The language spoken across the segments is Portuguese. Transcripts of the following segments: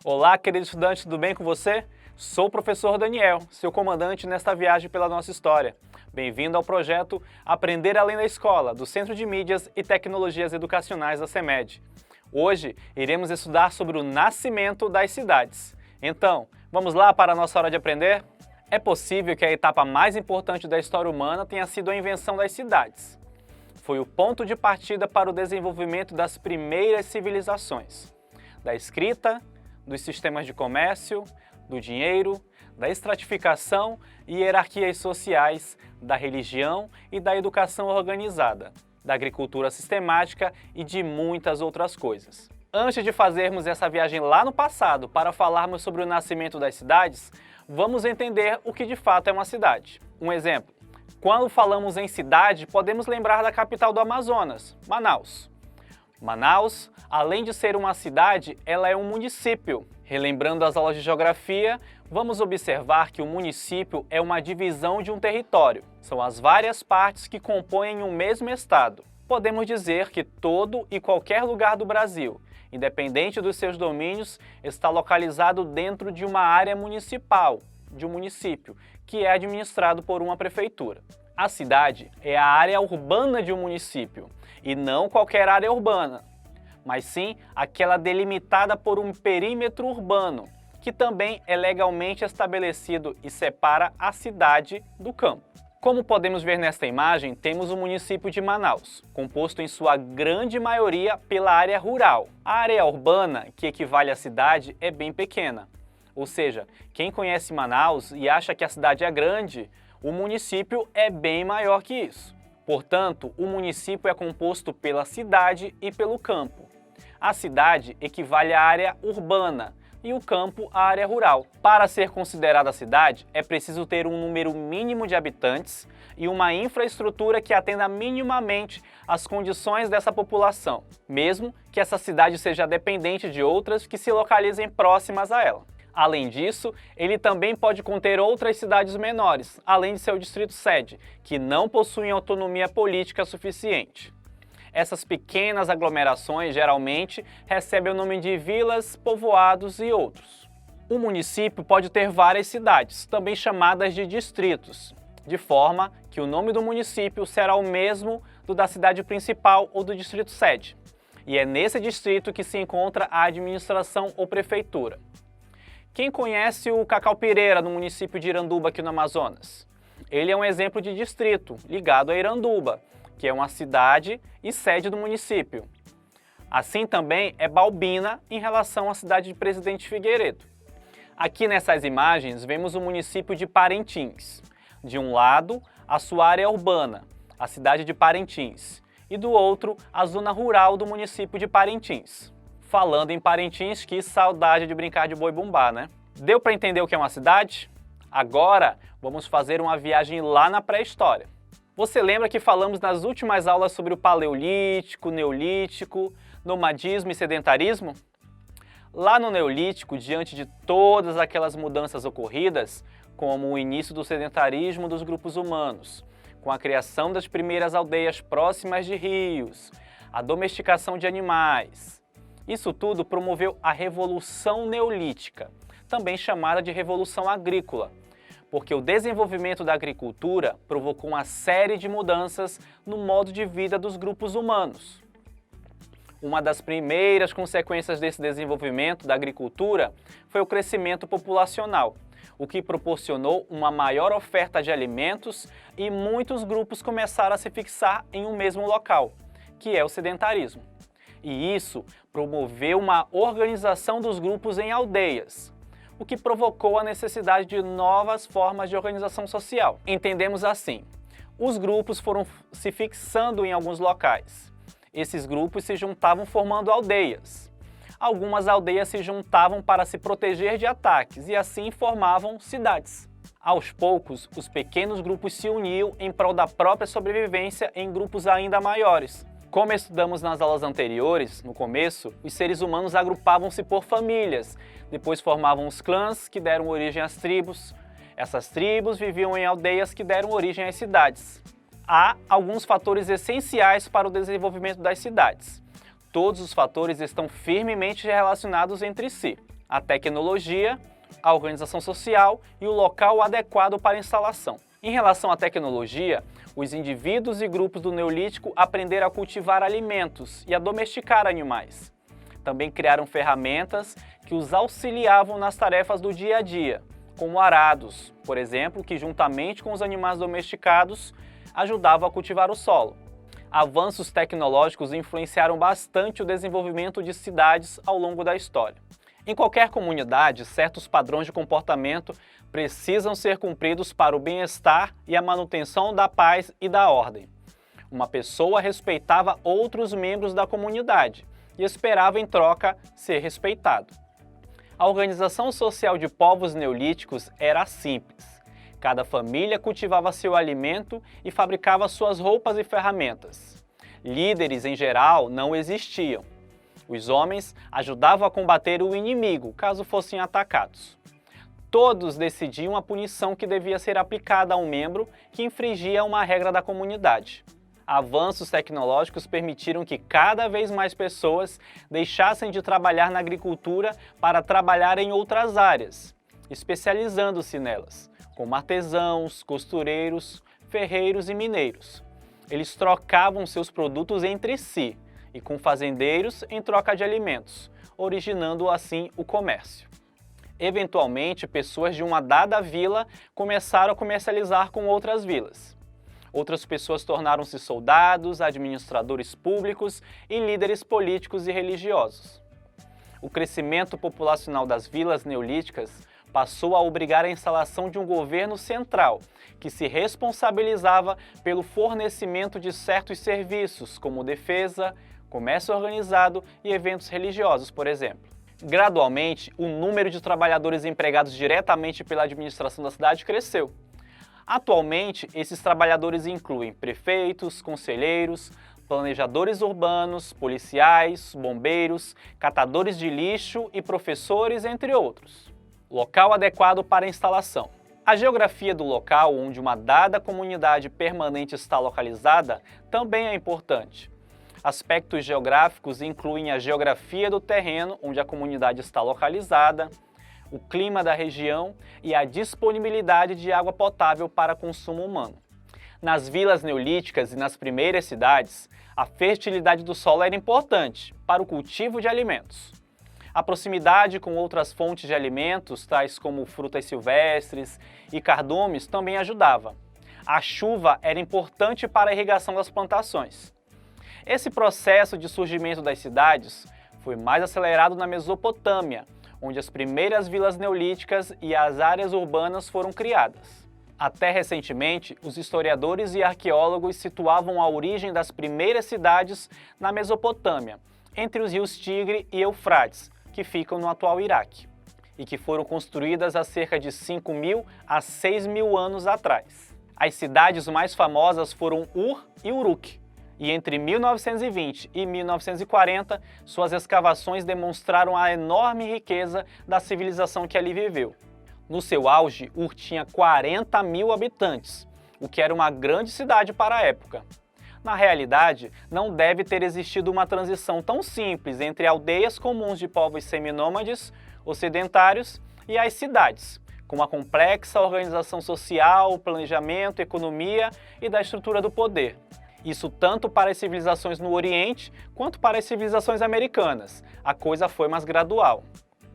Olá, querido estudante, tudo bem com você? Sou o professor Daniel, seu comandante nesta viagem pela nossa história. Bem-vindo ao projeto Aprender Além da Escola, do Centro de Mídias e Tecnologias Educacionais da CEMED. Hoje, iremos estudar sobre o nascimento das cidades. Então, vamos lá para a nossa hora de aprender? É possível que a etapa mais importante da história humana tenha sido a invenção das cidades. Foi o ponto de partida para o desenvolvimento das primeiras civilizações, da escrita, dos sistemas de comércio, do dinheiro, da estratificação e hierarquias sociais, da religião e da educação organizada, da agricultura sistemática e de muitas outras coisas. Antes de fazermos essa viagem lá no passado para falarmos sobre o nascimento das cidades, vamos entender o que de fato é uma cidade. Um exemplo: quando falamos em cidade, podemos lembrar da capital do Amazonas, Manaus. Manaus, além de ser uma cidade, ela é um município. Relembrando as aulas de geografia, vamos observar que o município é uma divisão de um território. São as várias partes que compõem um mesmo estado. Podemos dizer que todo e qualquer lugar do Brasil, independente dos seus domínios, está localizado dentro de uma área municipal, de um município, que é administrado por uma prefeitura. A cidade é a área urbana de um município, e não qualquer área urbana, mas sim aquela delimitada por um perímetro urbano, que também é legalmente estabelecido e separa a cidade do campo. Como podemos ver nesta imagem, temos o município de Manaus, composto em sua grande maioria pela área rural. A área urbana, que equivale à cidade, é bem pequena. Ou seja, quem conhece Manaus e acha que a cidade é grande, o município é bem maior que isso. Portanto, o município é composto pela cidade e pelo campo. A cidade equivale à área urbana e o campo à área rural. Para ser considerada cidade, é preciso ter um número mínimo de habitantes e uma infraestrutura que atenda minimamente às condições dessa população, mesmo que essa cidade seja dependente de outras que se localizem próximas a ela. Além disso, ele também pode conter outras cidades menores, além de seu distrito-sede, que não possuem autonomia política suficiente. Essas pequenas aglomerações geralmente recebem o nome de vilas, povoados e outros. O município pode ter várias cidades, também chamadas de distritos, de forma que o nome do município será o mesmo do da cidade principal ou do distrito-sede. E é nesse distrito que se encontra a administração ou prefeitura. Quem conhece o Cacaupireira, no município de Iranduba, aqui no Amazonas? Ele é um exemplo de distrito, ligado a Iranduba, que é uma cidade e sede do município. Assim também é Balbina em relação à cidade de Presidente Figueiredo. Aqui nessas imagens vemos o município de Parintins. De um lado, a sua área urbana, a cidade de Parintins, e do outro, a zona rural do município de Parintins. Falando em Parintins, que saudade de brincar de boi-bumbá, né? Deu para entender o que é uma cidade? Agora, vamos fazer uma viagem lá na pré-história. Você lembra que falamos nas últimas aulas sobre o Paleolítico, Neolítico, nomadismo e sedentarismo? Lá no Neolítico, diante de todas aquelas mudanças ocorridas, como o início do sedentarismo dos grupos humanos, com a criação das primeiras aldeias próximas de rios, a domesticação de animais, isso tudo promoveu a Revolução Neolítica, também chamada de Revolução Agrícola, porque o desenvolvimento da agricultura provocou uma série de mudanças no modo de vida dos grupos humanos. Uma das primeiras consequências desse desenvolvimento da agricultura foi o crescimento populacional, o que proporcionou uma maior oferta de alimentos e muitos grupos começaram a se fixar em um mesmo local, que é o sedentarismo. E isso promoveu uma organização dos grupos em aldeias, o que provocou a necessidade de novas formas de organização social. Entendemos assim: os grupos foram se fixando em alguns locais. Esses grupos se juntavam formando aldeias. Algumas aldeias se juntavam para se proteger de ataques e assim formavam cidades. Aos poucos, os pequenos grupos se uniam em prol da própria sobrevivência em grupos ainda maiores. Como estudamos nas aulas anteriores, no começo, os seres humanos agrupavam-se por famílias, depois formavam os clãs que deram origem às tribos. Essas tribos viviam em aldeias que deram origem às cidades. Há alguns fatores essenciais para o desenvolvimento das cidades. Todos os fatores estão firmemente relacionados entre si. a tecnologia, a organização social e o local adequado para a instalação. Em relação à tecnologia, os indivíduos e grupos do Neolítico aprenderam a cultivar alimentos e a domesticar animais. Também criaram ferramentas que os auxiliavam nas tarefas do dia a dia, como arados, por exemplo, que juntamente com os animais domesticados ajudavam a cultivar o solo. Avanços tecnológicos influenciaram bastante o desenvolvimento de cidades ao longo da história. Em qualquer comunidade, certos padrões de comportamento precisam ser cumpridos para o bem-estar e a manutenção da paz e da ordem. Uma pessoa respeitava outros membros da comunidade e esperava em troca ser respeitado. A organização social de povos neolíticos era simples. Cada família cultivava seu alimento e fabricava suas roupas e ferramentas. Líderes, em geral, não existiam. Os homens ajudavam a combater o inimigo, caso fossem atacados. Todos decidiam a punição que devia ser aplicada a um membro que infringia uma regra da comunidade. Avanços tecnológicos permitiram que cada vez mais pessoas deixassem de trabalhar na agricultura para trabalhar em outras áreas, especializando-se nelas, como artesãos, costureiros, ferreiros e mineiros. Eles trocavam seus produtos entre si e com fazendeiros em troca de alimentos, originando assim o comércio. Eventualmente, pessoas de uma dada vila começaram a comercializar com outras vilas. Outras pessoas tornaram-se soldados, administradores públicos e líderes políticos e religiosos. O crescimento populacional das vilas neolíticas passou a obrigar a instalação de um governo central, que se responsabilizava pelo fornecimento de certos serviços, como defesa, comércio organizado e eventos religiosos, por exemplo. Gradualmente, o número de trabalhadores empregados diretamente pela administração da cidade cresceu. Atualmente, esses trabalhadores incluem prefeitos, conselheiros, planejadores urbanos, policiais, bombeiros, catadores de lixo e professores, entre outros. Local adequado para a instalação. A geografia do local onde uma dada comunidade permanente está localizada também é importante. Aspectos geográficos incluem a geografia do terreno onde a comunidade está localizada, o clima da região e a disponibilidade de água potável para consumo humano. Nas vilas neolíticas e nas primeiras cidades, a fertilidade do solo era importante para o cultivo de alimentos. A proximidade com outras fontes de alimentos, tais como frutas silvestres e cardumes, também ajudava. A chuva era importante para a irrigação das plantações. Esse processo de surgimento das cidades foi mais acelerado na Mesopotâmia, onde as primeiras vilas neolíticas e as áreas urbanas foram criadas. Até recentemente, os historiadores e arqueólogos situavam a origem das primeiras cidades na Mesopotâmia, entre os rios Tigre e Eufrates, que ficam no atual Iraque, e que foram construídas há cerca de 5.000 a 6.000 anos atrás. As cidades mais famosas foram Ur e Uruk, e entre 1920 e 1940, suas escavações demonstraram a enorme riqueza da civilização que ali viveu. No seu auge, Ur tinha 40.000 habitantes, o que era uma grande cidade para a época. Na realidade, não deve ter existido uma transição tão simples entre aldeias comuns de povos seminômades, ocidentários, e as cidades, com uma complexa organização social, planejamento, economia e da estrutura do poder. Isso tanto para as civilizações no Oriente quanto para as civilizações americanas. A coisa foi mais gradual.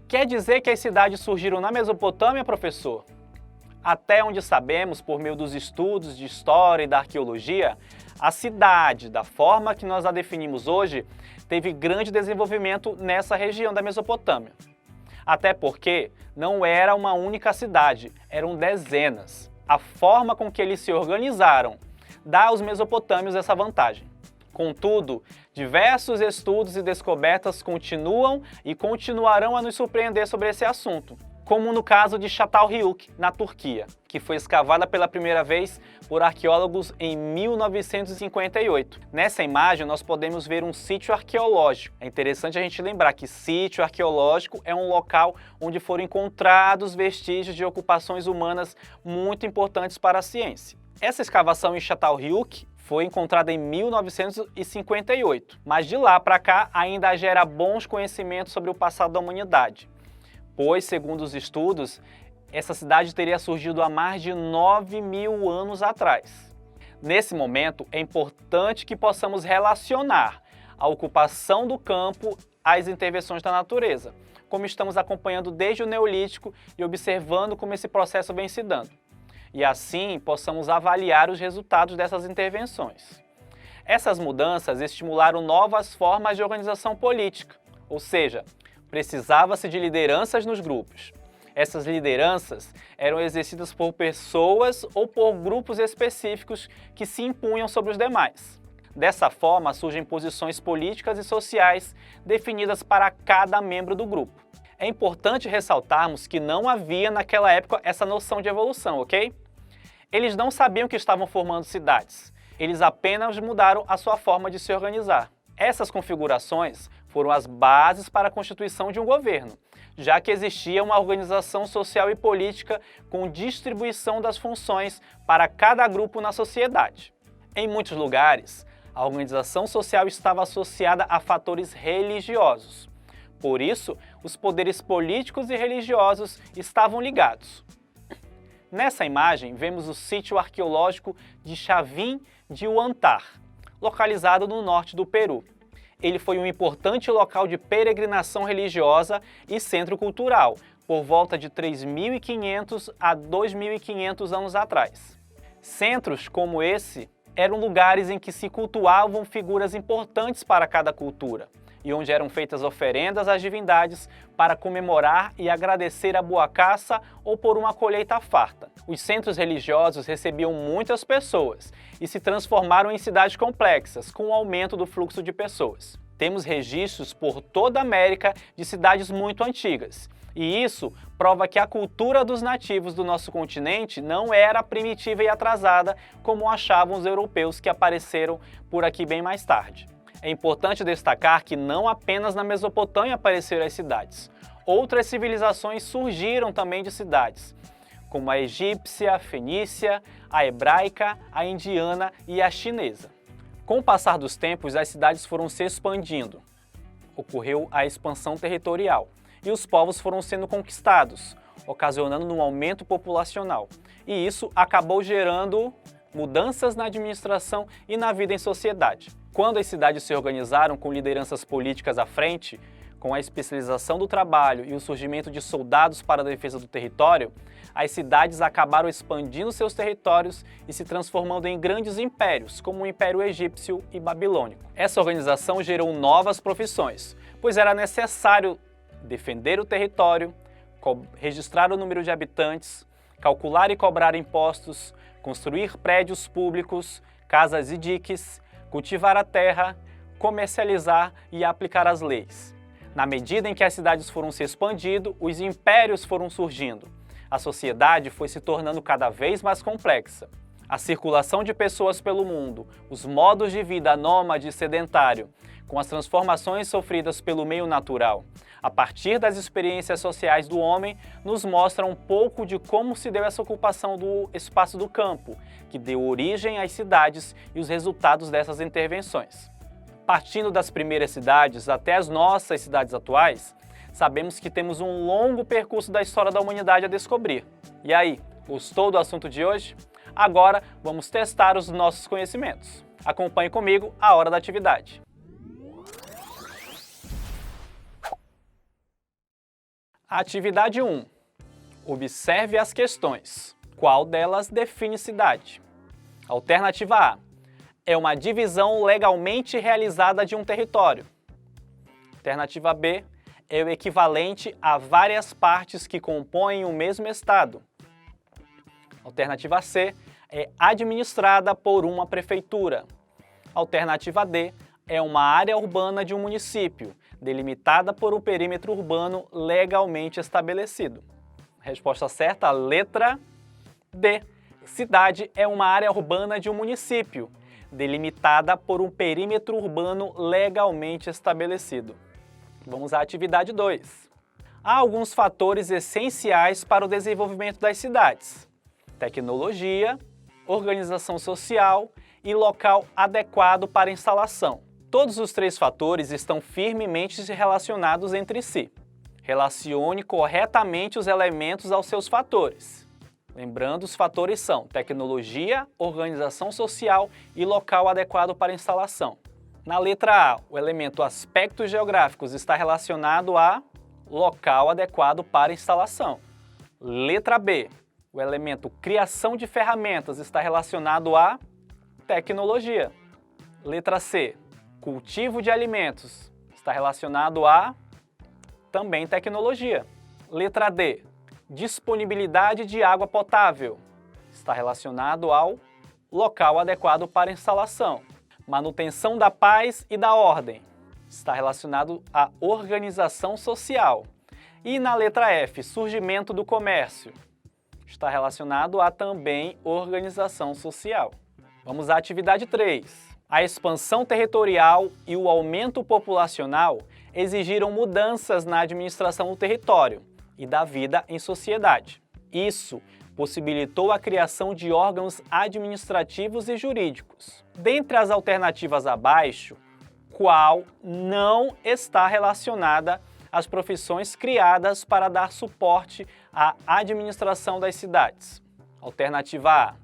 Quer dizer que as cidades surgiram na Mesopotâmia, professor? Até onde sabemos, por meio dos estudos de história e da arqueologia, a cidade, da forma que nós a definimos hoje, teve grande desenvolvimento nessa região da Mesopotâmia. Até porque não era uma única cidade, eram dezenas. A forma com que eles se organizaram dá aos mesopotâmios essa vantagem. Contudo, diversos estudos e descobertas continuam e continuarão a nos surpreender sobre esse assunto, como no caso de Çatalhöyük, na Turquia, que foi escavada pela primeira vez por arqueólogos em 1958. Nessa imagem, nós podemos ver um sítio arqueológico. É interessante a gente lembrar que sítio arqueológico é um local onde foram encontrados vestígios de ocupações humanas muito importantes para a ciência. Essa escavação em Çatalhöyük foi encontrada em 1958, mas de lá para cá ainda gera bons conhecimentos sobre o passado da humanidade. pois, segundo os estudos, essa cidade teria surgido há mais de 9.000 anos atrás. Nesse momento, é importante que possamos relacionar a ocupação do campo às intervenções da natureza, como estamos acompanhando desde o Neolítico e observando como esse processo vem se dando. E assim, possamos avaliar os resultados dessas intervenções. Essas mudanças estimularam novas formas de organização política, ou seja, precisava-se de lideranças nos grupos. Essas lideranças eram exercidas por pessoas ou por grupos específicos que se impunham sobre os demais. Dessa forma, surgem posições políticas e sociais definidas para cada membro do grupo. É importante ressaltarmos que não havia naquela época essa noção de evolução, ok? Eles não sabiam que estavam formando cidades. Eles apenas mudaram a sua forma de se organizar. Essas configurações foram as bases para a constituição de um governo, já que existia uma organização social e política com distribuição das funções para cada grupo na sociedade. Em muitos lugares, a organização social estava associada a fatores religiosos. Por isso, os poderes políticos e religiosos estavam ligados. Nessa imagem, vemos o sítio arqueológico de Chavin de Huántar, localizado no norte do Peru. Ele foi um importante local de peregrinação religiosa e centro cultural, por volta de 3.500 a 2.500 anos atrás. Centros como esse eram lugares em que se cultuavam figuras importantes para cada cultura, e onde eram feitas oferendas às divindades para comemorar e agradecer a boa caça ou por uma colheita farta. Os centros religiosos recebiam muitas pessoas e se transformaram em cidades complexas, com o aumento do fluxo de pessoas. Temos registros por toda a América de cidades muito antigas, e isso prova que a cultura dos nativos do nosso continente não era primitiva e atrasada como achavam os europeus que apareceram por aqui bem mais tarde. É importante destacar que não apenas na Mesopotâmia apareceram as cidades. Outras civilizações surgiram também de cidades, como a egípcia, a fenícia, a hebraica, a indiana e a chinesa. Com o passar dos tempos, as cidades foram se expandindo. Ocorreu a expansão territorial e os povos foram sendo conquistados, ocasionando um aumento populacional. E isso acabou gerando mudanças na administração e na vida em sociedade. Quando as cidades se organizaram com lideranças políticas à frente, com a especialização do trabalho e o surgimento de soldados para a defesa do território, as cidades acabaram expandindo seus territórios e se transformando em grandes impérios, como o Império Egípcio e Babilônico. Essa organização gerou novas profissões, pois era necessário defender o território, registrar o número de habitantes, calcular e cobrar impostos, construir prédios públicos, casas e diques, cultivar a terra, comercializar e aplicar as leis. Na medida em que as cidades foram se expandindo, os impérios foram surgindo. A sociedade foi se tornando cada vez mais complexa. A circulação de pessoas pelo mundo, os modos de vida nômade e sedentário, com as transformações sofridas pelo meio natural, a partir das experiências sociais do homem, nos mostra um pouco de como se deu essa ocupação do espaço do campo, que deu origem às cidades e os resultados dessas intervenções. Partindo das primeiras cidades até as nossas cidades atuais, sabemos que temos um longo percurso da história da humanidade a descobrir. E aí, gostou do assunto de hoje? Agora vamos testar os nossos conhecimentos. Acompanhe comigo a hora da atividade. Atividade 1. Observe as questões. Qual delas define cidade? Alternativa A. É uma divisão legalmente realizada de um território. Alternativa B. É o equivalente a várias partes que compõem o mesmo estado. Alternativa C. É administrada por uma prefeitura. Alternativa D. É uma área urbana de um município, delimitada por um perímetro urbano legalmente estabelecido. Resposta certa, letra D. Cidade é uma área urbana de um município, delimitada por um perímetro urbano legalmente estabelecido. Vamos à atividade 2. Há alguns fatores essenciais para o desenvolvimento das cidades: tecnologia, organização social e local adequado para instalação. Todos os três fatores estão firmemente relacionados entre si. Relacione corretamente os elementos aos seus fatores. Lembrando, os fatores são tecnologia, organização social e local adequado para instalação. Na letra A, o elemento aspectos geográficos está relacionado a local adequado para instalação. Letra B, o elemento criação de ferramentas está relacionado a tecnologia. Letra C, cultivo de alimentos está relacionado a também tecnologia. Letra D, disponibilidade de água potável está relacionado ao local adequado para instalação. Manutenção da paz e da ordem está relacionado à organização social. E na letra F, surgimento do comércio, está relacionado a também organização social. Vamos à atividade 3. A expansão territorial e o aumento populacional exigiram mudanças na administração do território e da vida em sociedade. Isso possibilitou a criação de órgãos administrativos e jurídicos. Dentre as alternativas abaixo, qual não está relacionada às profissões criadas para dar suporte à administração das cidades? Alternativa A,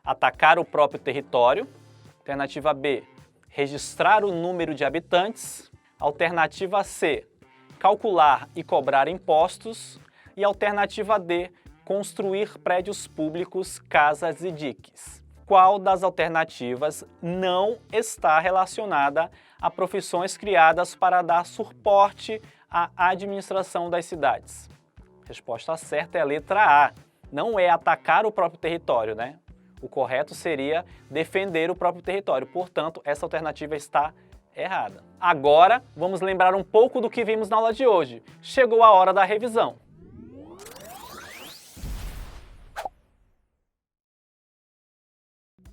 atacar o próprio território. Alternativa B, registrar o número de habitantes. Alternativa C, calcular e cobrar impostos. E alternativa D, construir prédios públicos, casas e diques. Qual das alternativas não está relacionada a profissões criadas para dar suporte à administração das cidades? A resposta certa é a letra A. Não é atacar o próprio território, né? O correto seria defender o próprio território. Portanto, essa alternativa está errada. Agora, vamos lembrar um pouco do que vimos na aula de hoje. Chegou a hora da revisão.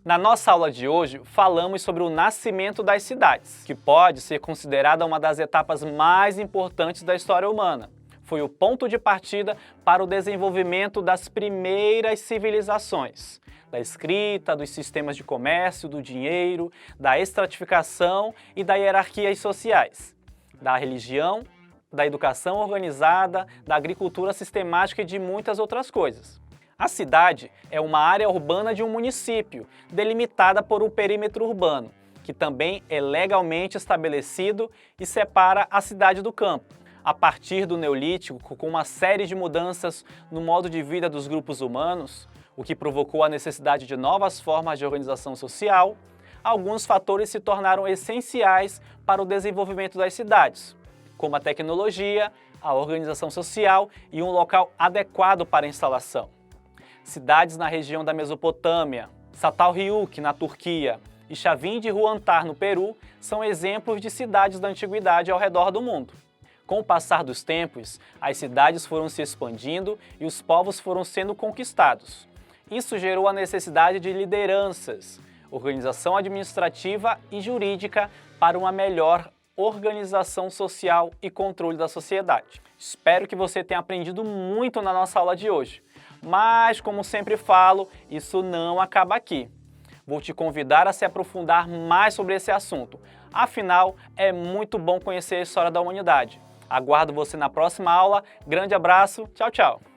Na nossa aula de hoje, falamos sobre o nascimento das cidades, que pode ser considerada uma das etapas mais importantes da história humana. Foi o ponto de partida para o desenvolvimento das primeiras civilizações, da escrita, dos sistemas de comércio, do dinheiro, da estratificação e das hierarquias sociais, da religião, da educação organizada, da agricultura sistemática e de muitas outras coisas. A cidade é uma área urbana de um município, delimitada por um perímetro urbano, que também é legalmente estabelecido e separa a cidade do campo. A partir do Neolítico, com uma série de mudanças no modo de vida dos grupos humanos, o que provocou a necessidade de novas formas de organização social, alguns fatores se tornaram essenciais para o desenvolvimento das cidades, como a tecnologia, a organização social e um local adequado para a instalação. Cidades na região da Mesopotâmia, Çatalhöyük na Turquia e Chavin de Huántar no Peru são exemplos de cidades da antiguidade ao redor do mundo. Com o passar dos tempos, as cidades foram se expandindo e os povos foram sendo conquistados. Isso gerou a necessidade de lideranças, organização administrativa e jurídica para uma melhor organização social e controle da sociedade. Espero que você tenha aprendido muito na nossa aula de hoje. Mas, como sempre falo, isso não acaba aqui. Vou te convidar a se aprofundar mais sobre esse assunto. Afinal, é muito bom conhecer a história da humanidade. Aguardo você na próxima aula. Grande abraço. Tchau, tchau.